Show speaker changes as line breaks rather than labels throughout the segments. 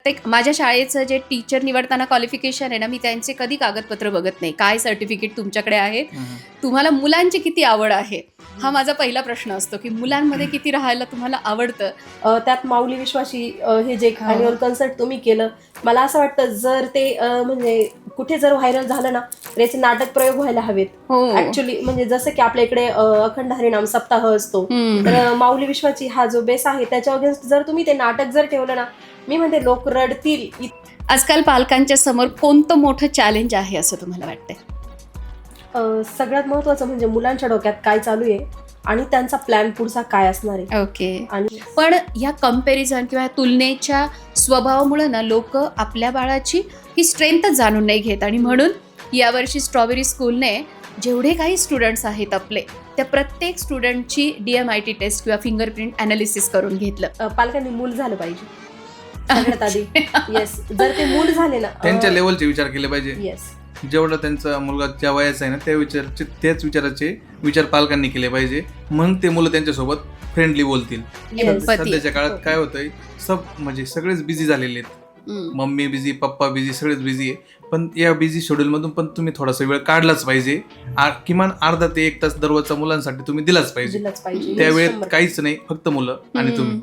माझ्या शाळेचं जे टीचर निवडताना क्वालिफिकेशन आहे ना, मी त्यांचे कधी कागदपत्र बघत नाही. काय सर्टिफिकेट तुमच्याकडे आहे, तुम्हाला मुलांची किती आवड आहे, हा माझा पहिला प्रश्न असतो की मुलांमध्ये किती राहायला तुम्हाला आवडतं.
त्यात माऊली विश्वासी हे जे अॅन्युअल कन्सर्ट तुम्ही केलं, मला असं वाटतं जर ते म्हणजे कुठे जर व्हायरल झालं ना तर याचे नाटक प्रयोग व्हायला हवेत. ऍक्च्युली म्हणजे जसं की आपल्या इकडे अखंड हरिनाम सप्ताह असतो, तर माऊली विश्वाची हा जो बेस आहे त्याच्या जर तुम्ही ते नाटक जर ठेवलं ना, मी म्हणते लोक रडतील.
आजकाल पालकांच्या समोर कोणतं मोठं चॅलेंज आहे असं तुम्हाला वाटतंय?
सगळ्यात महत्वाचं म्हणजे मुलांच्या डोक्यात काय चालू आहे आणि त्यांचा प्लॅन पुढचा काय असणार आहे.
ओके. आणि पण या कम्पॅरिझन किंवा तुलनेच्या स्वभावामुळे ना लोक आपल्या बाळाची ही स्ट्रेंथच जाणून नाही घेत, आणि म्हणून यावर्षी स्ट्रॉबेरी स्कूलने जेवढे काही स्टुडंट्स आहेत आपले, त्या प्रत्येक स्टुडंटची DMIT टेस्ट किंवा फिंगरप्रिंट अनालिसिस करून घेतलं.
पालकांनी मूल झालं पाहिजे सगळ्यात आधी. येस, जर ते मूल झाले ना,
त्यांच्या लेवलचे विचार केले पाहिजे.
येस,
जेवढा त्यांचा मुलगा ज्या वयाचा आहे ना त्याच विचाराचे विचार पालकांनी केले पाहिजे. मग ते मुलं त्यांच्यासोबत फ्रेंडली बोलतील. सध्याच्या काळात काय होतंय, म्हणजे सगळेच बिझी झालेले आहेत. मम्मी बिझी, पप्पा बिझी, सगळेच बिझी आहे. पण या बिझी शेड्यूल मधून पण तुम्ही थोडासा वेळ काढलाच पाहिजे. किमान अर्धा ते 1 तास दररोजचा मुलांसाठी तुम्ही दिलाच पाहिजे. त्या वेळेत काहीच नाही, फक्त मुलं आणि तुम्ही.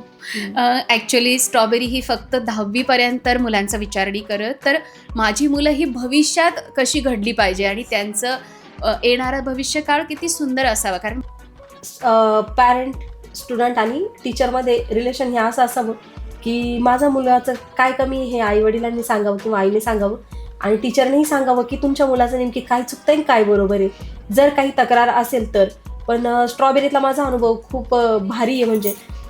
ऍक्च्युली स्ट्रॉबेरी ही फक्त 10वी पर्यंत मुलांचा विचार नाही करत, तर माझी मुलं ही भविष्यात कशी घडली पाहिजे आणि त्यांचं येणारा भविष्यकाळ किती सुंदर असावा. कारण
पॅरेंट, स्टुडंट आणि टीचरमध्ये रिलेशन हे असं असावं की माझ्या मुलाचं काय कमी हे आई वडिलांनी सांगावं किंवा आईने सांगावं, आणि टीचरनेही सांगावं की तुमच्या मुलाचं नेमकी काय चुकतंय आणि काय बरोबर आहे, जर काही तक्रार असेल तर. पण स्ट्रॉबेरीतला माझा अनुभव खूप भारी आहे. म्हणजे